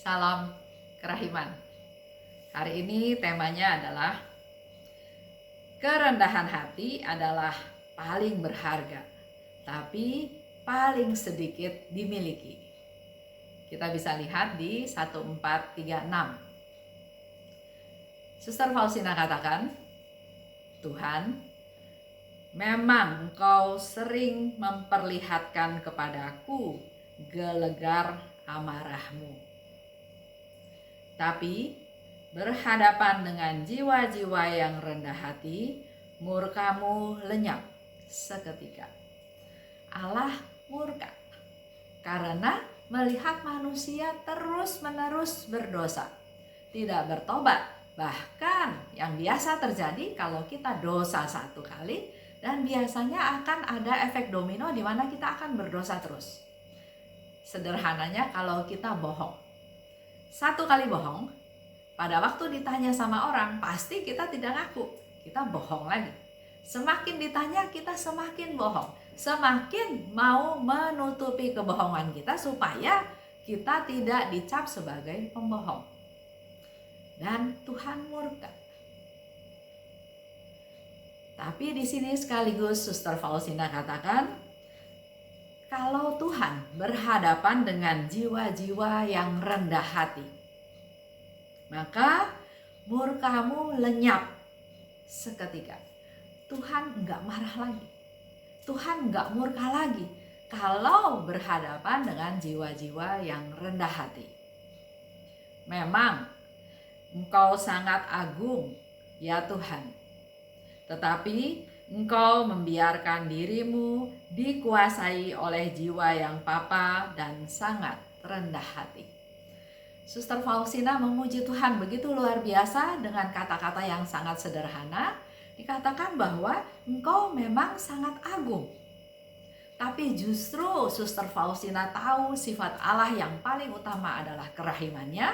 Salam kerahiman. Hari ini temanya adalah kerendahan hati adalah paling berharga, tapi paling sedikit dimiliki. Kita bisa lihat di 1436. Suster Faustina katakan, Tuhan, memang Engkau sering memperlihatkan kepadaku gelegar amarah-Mu. Tapi berhadapan dengan jiwa-jiwa yang rendah hati, murka-Mu lenyap seketika. Allah murka karena melihat manusia terus-menerus berdosa, tidak bertobat. Bahkan yang biasa terjadi kalau kita dosa satu kali, dan biasanya akan ada efek domino di mana kita akan berdosa terus. Sederhananya kalau kita bohong. Satu kali bohong, pada waktu ditanya sama orang, pasti kita tidak ngaku, kita bohong lagi. Semakin ditanya, kita semakin bohong. Semakin mau menutupi kebohongan kita supaya kita tidak dicap sebagai pembohong. Dan Tuhan murka. Tapi di sini sekaligus Suster Faustina katakan, kalau Tuhan berhadapan dengan jiwa-jiwa yang rendah hati, maka murka-Mu lenyap seketika. Tuhan enggak marah lagi. Tuhan enggak murka lagi kalau berhadapan dengan jiwa-jiwa yang rendah hati. Memang Engkau sangat agung, ya Tuhan. Tetapi Engkau membiarkan dirimu dikuasai oleh jiwa yang papa dan sangat rendah hati. Suster Faustina memuji Tuhan begitu luar biasa dengan kata-kata yang sangat sederhana. Dikatakan bahwa Engkau memang sangat agung. Tapi justru Suster Faustina tahu sifat Allah yang paling utama adalah kerahimannya.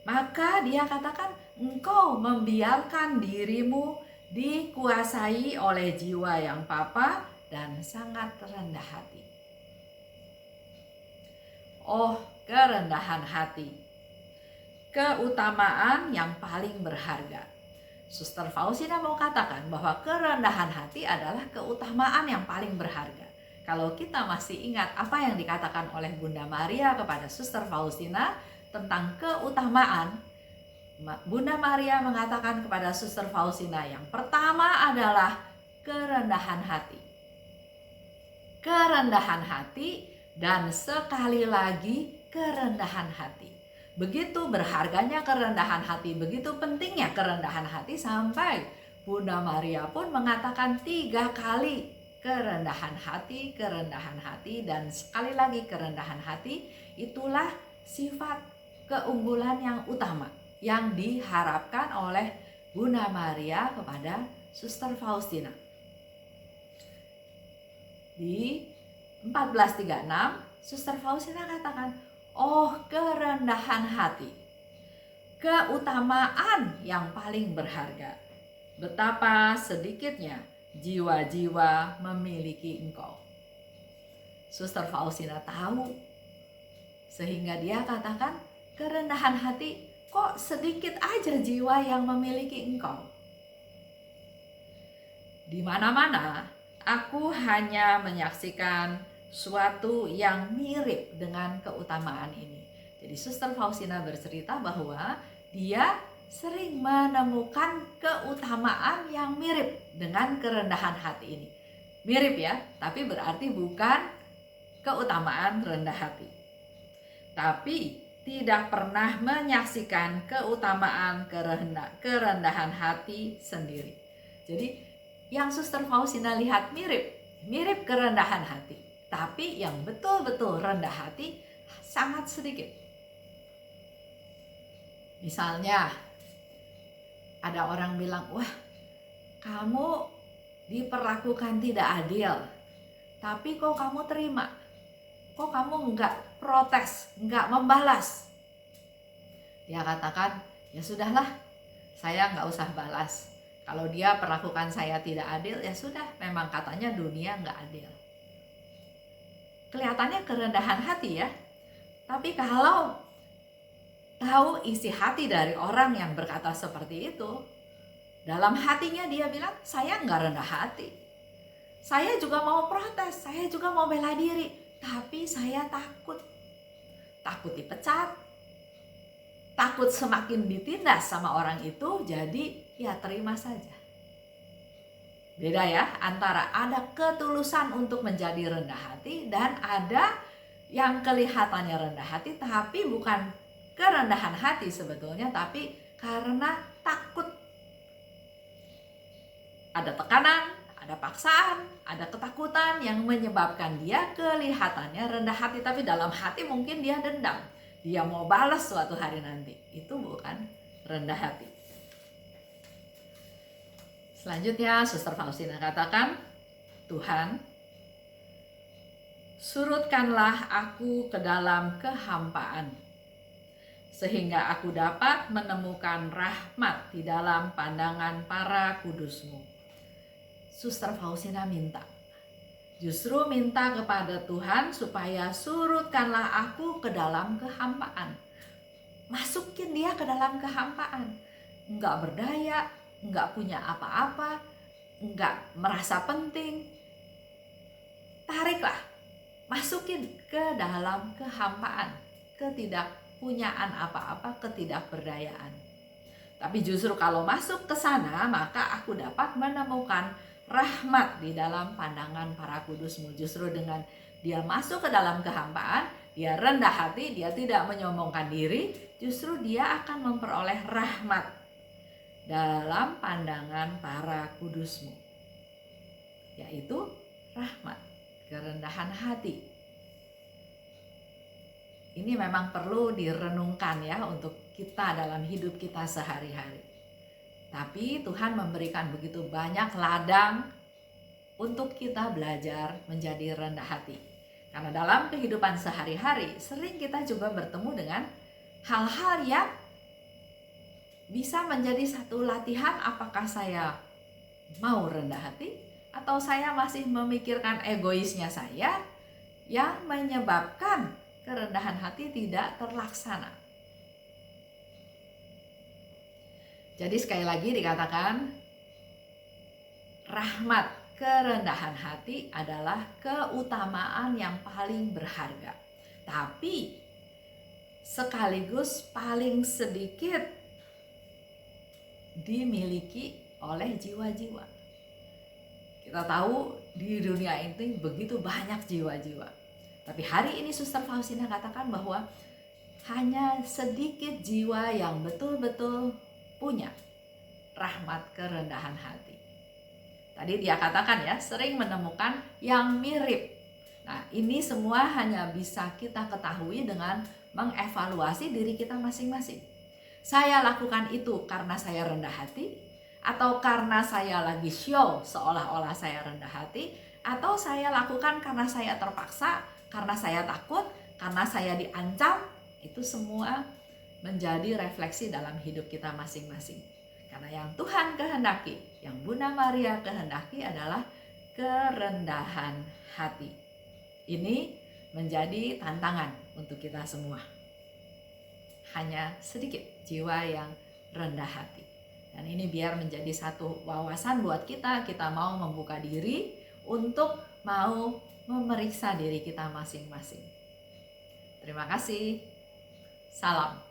Maka dia katakan, Engkau membiarkan dirimu dikuasai oleh jiwa yang papa dan sangat rendah hati. Oh, kerendahan hati, keutamaan yang paling berharga. Suster Faustina mau katakan bahwa kerendahan hati adalah keutamaan yang paling berharga. Kalau kita masih ingat apa yang dikatakan oleh Bunda Maria kepada Suster Faustina tentang keutamaan, Bunda Maria mengatakan kepada Suster Faustina yang pertama adalah kerendahan hati. Kerendahan hati dan sekali lagi kerendahan hati. Begitu berharganya kerendahan hati, begitu pentingnya kerendahan hati sampai Bunda Maria pun mengatakan 3 kali kerendahan hati dan sekali lagi kerendahan hati. Itulah sifat keunggulan yang utama yang diharapkan oleh Bunda Maria kepada Suster Faustina. Di 1436, Suster Faustina katakan, oh kerendahan hati, keutamaan yang paling berharga. Betapa sedikitnya jiwa-jiwa memiliki Engkau. Suster Faustina tahu, sehingga dia katakan, kerendahan hati, kok sedikit aja jiwa yang memiliki Engkau. Di mana-mana aku hanya menyaksikan suatu yang mirip dengan keutamaan ini. Jadi Suster Faustina bercerita bahwa dia sering menemukan keutamaan yang mirip dengan kerendahan hati ini. Mirip ya, tapi berarti bukan keutamaan rendah hati. Tapi tidak pernah menyaksikan keutamaan kerendahan hati sendiri. Jadi yang Suster Faustina lihat mirip kerendahan hati, tapi yang betul-betul rendah hati sangat sedikit. Misalnya ada orang bilang, wah kamu diperlakukan tidak adil, tapi kok kamu terima? Kok kamu enggak protes, enggak membalas? Dia katakan, ya sudahlah, saya enggak usah balas. Kalau dia perlakukan saya tidak adil, ya sudah, memang katanya dunia enggak adil. Kelihatannya kerendahan hati ya. Tapi kalau tahu isi hati dari orang yang berkata seperti itu. Dalam hatinya dia bilang, saya nggak rendah hati. Saya juga mau protes, saya juga mau bela diri. Tapi saya takut. Takut dipecat. Takut semakin ditindas sama orang itu, jadi ya terima saja. Beda ya, antara ada ketulusan untuk menjadi rendah hati dan ada yang kelihatannya rendah hati tapi bukan kerendahan hati sebetulnya, tapi karena takut. Ada tekanan, ada paksaan, ada ketakutan yang menyebabkan dia kelihatannya rendah hati, tapi dalam hati mungkin dia dendam. Dia mau balas suatu hari nanti. Itu bukan rendah hati. Selanjutnya, Suster Faustina katakan, Tuhan, surutkanlah aku ke dalam kehampaan, sehingga aku dapat menemukan rahmat di dalam pandangan para kudus-Mu. Suster Faustina justru minta kepada Tuhan supaya surutkanlah aku ke dalam kehampaan. Masukin dia ke dalam kehampaan. Enggak berdaya, enggak punya apa-apa, enggak merasa penting. Tariklah, masukin ke dalam kehampaan, ketidakpunyaan apa-apa, ketidakberdayaan. Tapi justru kalau masuk ke sana, maka aku dapat menemukan rahmat di dalam pandangan para kudus-Mu. Justru dengan dia masuk ke dalam kehampaan, dia rendah hati, dia tidak menyombongkan diri, justru dia akan memperoleh rahmat dalam pandangan para kudus-Mu, yaitu rahmat, kerendahan hati. Ini memang perlu direnungkan ya untuk kita dalam hidup kita sehari-hari. Tapi Tuhan memberikan begitu banyak ladang untuk kita belajar menjadi rendah hati. Karena dalam kehidupan sehari-hari sering kita juga bertemu dengan hal-hal yang bisa menjadi satu latihan, apakah saya mau rendah hati atau saya masih memikirkan egoisnya saya yang menyebabkan kerendahan hati tidak terlaksana. Jadi sekali lagi dikatakan, rahmat kerendahan hati adalah keutamaan yang paling berharga, tapi sekaligus paling sedikit dimiliki oleh jiwa-jiwa. Kita tahu di dunia ini begitu banyak jiwa-jiwa, tapi hari ini Suster Faustina katakan bahwa hanya sedikit jiwa yang betul-betul punya rahmat kerendahan hati. Tadi dia katakan ya, sering menemukan yang mirip. Nah, ini semua hanya bisa kita ketahui dengan mengevaluasi diri kita masing-masing. Saya lakukan itu karena saya rendah hati, atau karena saya lagi show seolah-olah saya rendah hati, atau saya lakukan karena saya terpaksa, karena saya takut, karena saya diancam. Itu semua menjadi refleksi dalam hidup kita masing-masing. Karena yang Tuhan kehendaki, yang Bunda Maria kehendaki adalah kerendahan hati. Ini menjadi tantangan untuk kita semua. Hanya sedikit jiwa yang rendah hati. Dan ini biar menjadi satu wawasan buat kita mau membuka diri untuk mau memeriksa diri kita masing-masing. Terima kasih. Salam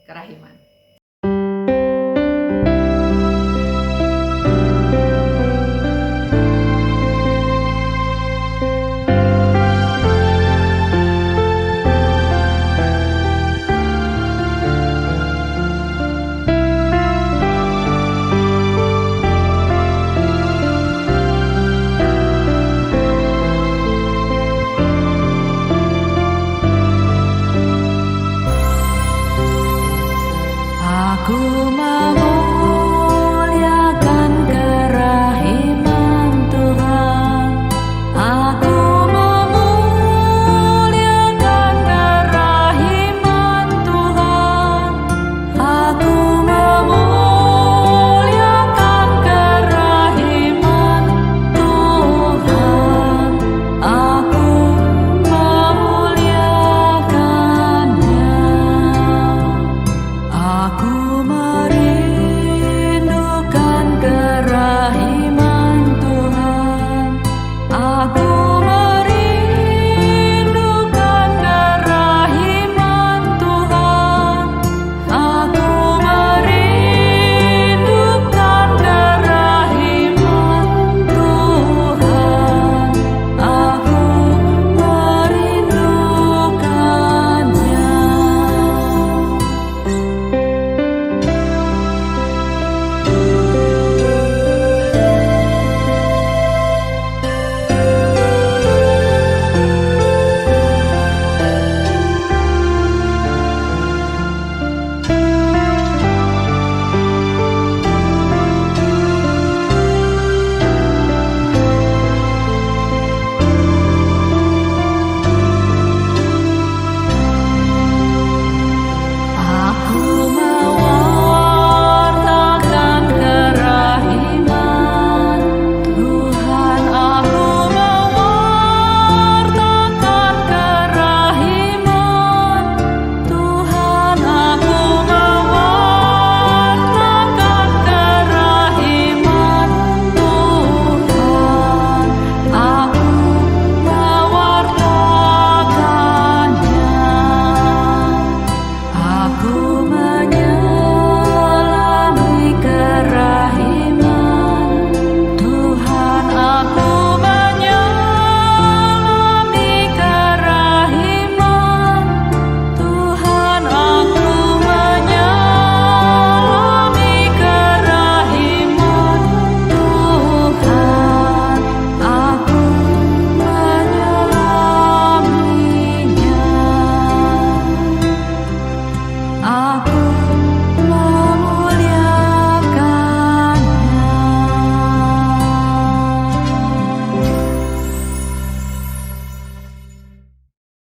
kerahiman.